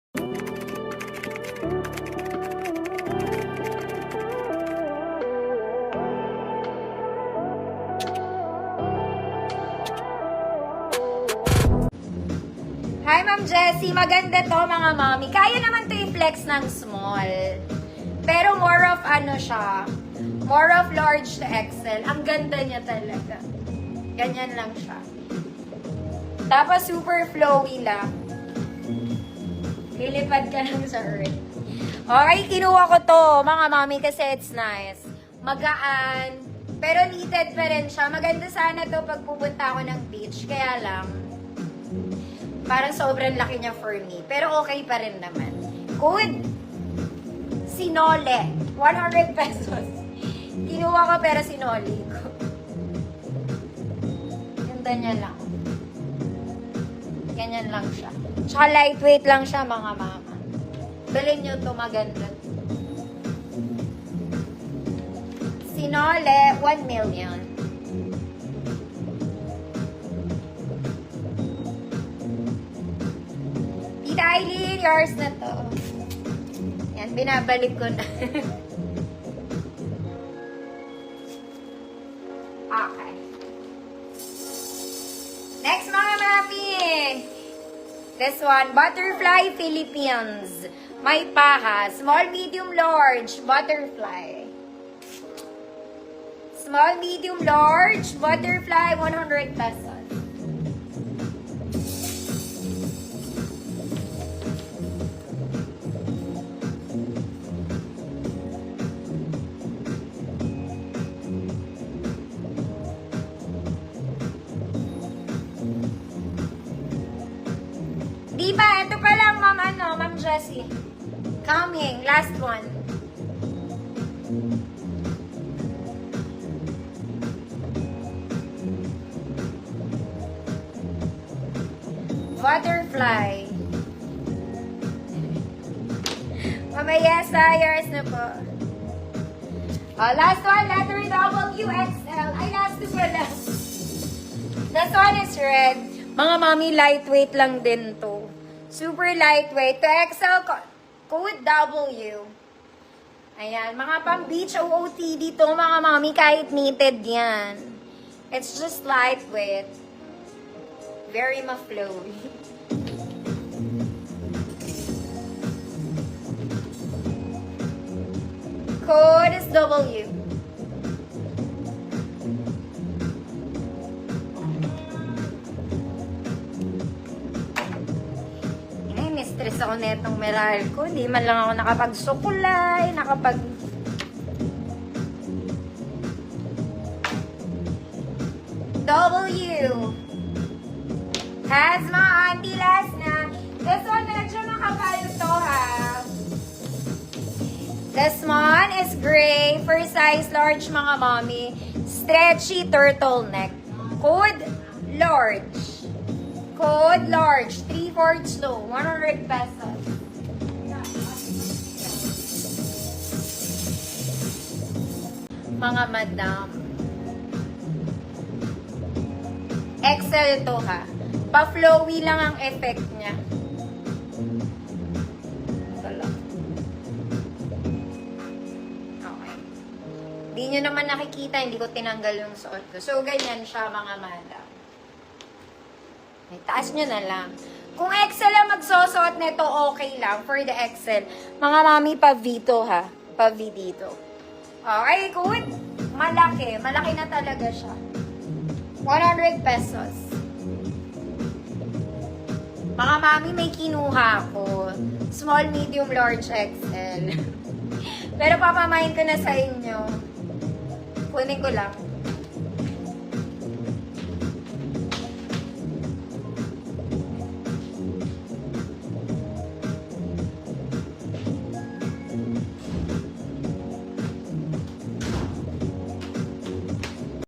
Hi, Ma'am Jessie. Maganda to, mga mami. Kaya naman to i-flex ng small. Pero more of ano siya, more of large to XL. Ang ganda niya talaga. Ganyan lang siya. Tapos super flowy lang. Lilipad ka lang sa earth. Okay, kinuha ko to, mga mami, kasi it's nice. Magaan. Pero needed pa rin siya. Maganda sana to pag pupunta ako ng beach. Kaya lang, parang sobrang laki niya for me. Pero okay pa rin naman. Good. Sinole. 100 pesos. Kinuha ko pero sinole ko. Ganda niya lang. Ganyan lang siya. Tsaka lightweight lang siya, mga mama. Bilhin nyo to, maganda. Sinole, 1 million. Tita Aileen, yours na to. Yan, binabalik ko na. Okay. Next, mga mami. This one, Butterfly Philippines. May paha. Small, medium, large. Butterfly. Small, medium, large. Butterfly, 100 pesos. Di ba? Ito pa lang, Ma'am Jessie. Coming. Last one. Butterfly. Mamaya sa yours na po. Last one, letter WXL. Ay, last two pala. This one is red. Mga mami, lightweight lang din to. Super lightweight. To XL, code W. Ayan, mga pang beach OOTD to, mga mami, kahit knitted yan. It's just lightweight. Very ma-flowy. Code is W. Stress ako netong meral ko. Hindi man lang ako nakapagsukulay, W. Has mga auntie last na. This one, medyo makapal to, ha. This one is gray for size large, mga mommy. Stretchy turtleneck. Code large. Code large, 3/4 low, 100 pesos. Mga madam. XL to, ha. Pa-flowy lang ang effect niya. Ito lang. Okay. Hindi nyo naman nakikita, hindi ko tinanggal yung suot ko. So, ganyan siya, mga madam. Ay, taas nyo na lang. Kung XL ang magsusuot nito, okay lang for the XL. Mga mami, pa-V to, ha. Pa-V dito. Okay, good. Malaki. Malaki na talaga siya. 100 pesos. Mga mami, may kinuha ko. Small, medium, large, XL. Pero papamahin ko na sa inyo. Kunin ko lang.